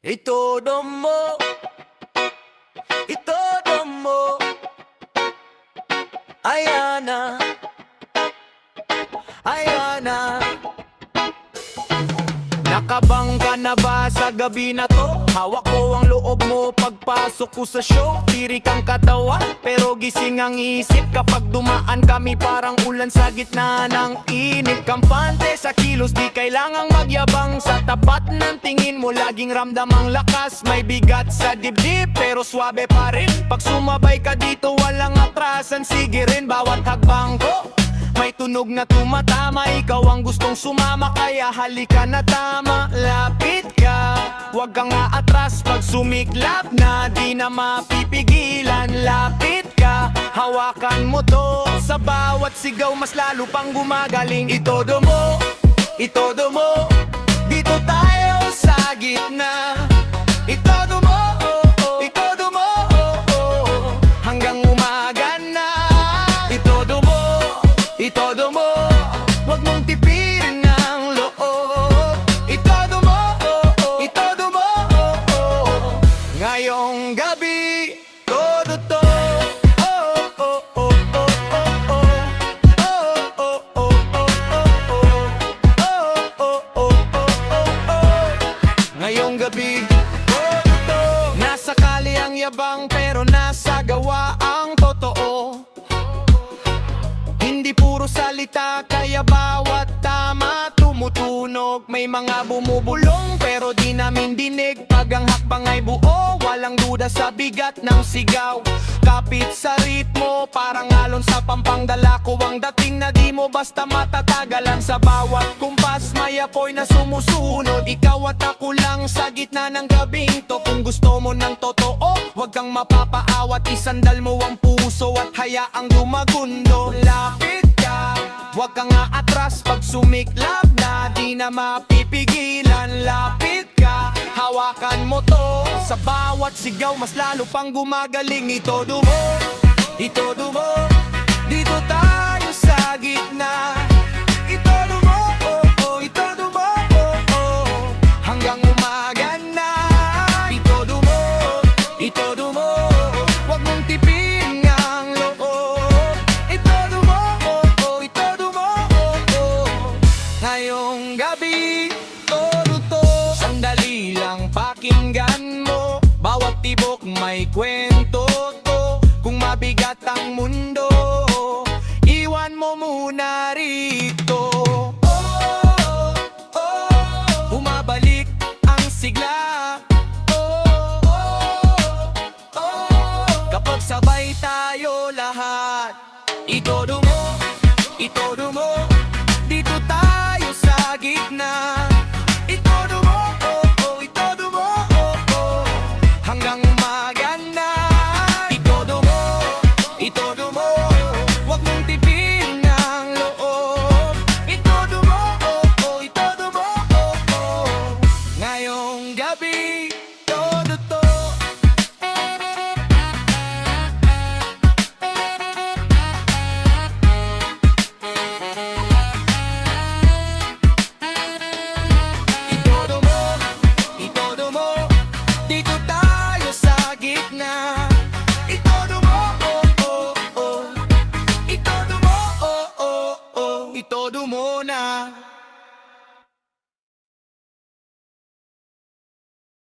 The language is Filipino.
Itodo mo, itodo mo. Ayan na, ayan na. Nakabangga na ba sa gabi na to? Hawak ko ang loob mo pagpasok ko sa show. Tirik ang katawan, pero gising ang isip. Kapag dumaan kami parang ulan sa gitna ng init. Kampante sa kilos, di kailangang magyabang. Sa tapat ng tingin mo, laging ramdam ang lakas. May bigat sa dibdib, pero swabe pa rin. Pag sumabay ka dito, walang atrasan. Sige rin, bawat hakbang ko may tunog na tumatama. Ikaw ang gustong sumama, kaya halika na tama. Lapit ka, huwag kang aatras. Pag sumiklap na, di na mapipigilan. Lapit ka, hawakan mo to. Sa bawat sigaw, mas lalo pang gumagaling. Itodo mo, itodo mo. Dito tayo sa gitna. Itodo mo, itodo mo, hanggang umaga na. Itodo mo, itodo mo, huwag mong tipirin ang loob. Itodo mo, itodo mo, ngayong gabi, todo to. Ngayong gabi, todo to. Nasa kali ang yabang, pero nasa gawa ang totoo. Hindi puro salita, kaya bawat tama tumutunog. May mga bumubulong, pero di namin dinig. Pag ang hakbang ay buo, walang duda sa bigat ng sigaw. Kapit sa ritmo, parang alon sa pampangdala ko. Ang dating na di mo basta matatagalan. Sa bawat kumpas, may apoy na sumusunod. Ikaw at ako lang sa gitna ng gabing to. Kung gusto mo ng totoo, huwag kang mapapaawat. Isandal mo ang puso at hayaang lumagundo. Lapit ka, huwag kang aatras. Pag sumiklab na, di na mapipigilan. Lapit ka, hawakan mo to. Sa bawat sigaw, mas lalo pang gumagaling. Itodo mo, itodo mo. Dito tayo sa gitna. Itodo mo, itodo mo, hanggang umaga na. Itodo mo, itodo mo, huwag mong tipin ang loob. Itodo mo, itodo mo, ngayong gabi, todo to. Sandali lang, pakinggan mo. Bawat tibok may kwento to. Kung mabigat ang mundo, iwan mo muna rito. Bumabalik ang sigla. Kapag sabay tayo lahat. Itodo mo, itodo mo. Dito tayo sa gitna. Itodo mo, itodo mo, hanggang umaga na. Itodo mo, itodo mo, huwag mong tipin ang loob. Itodo mo, itodo mo, ngayong gabi.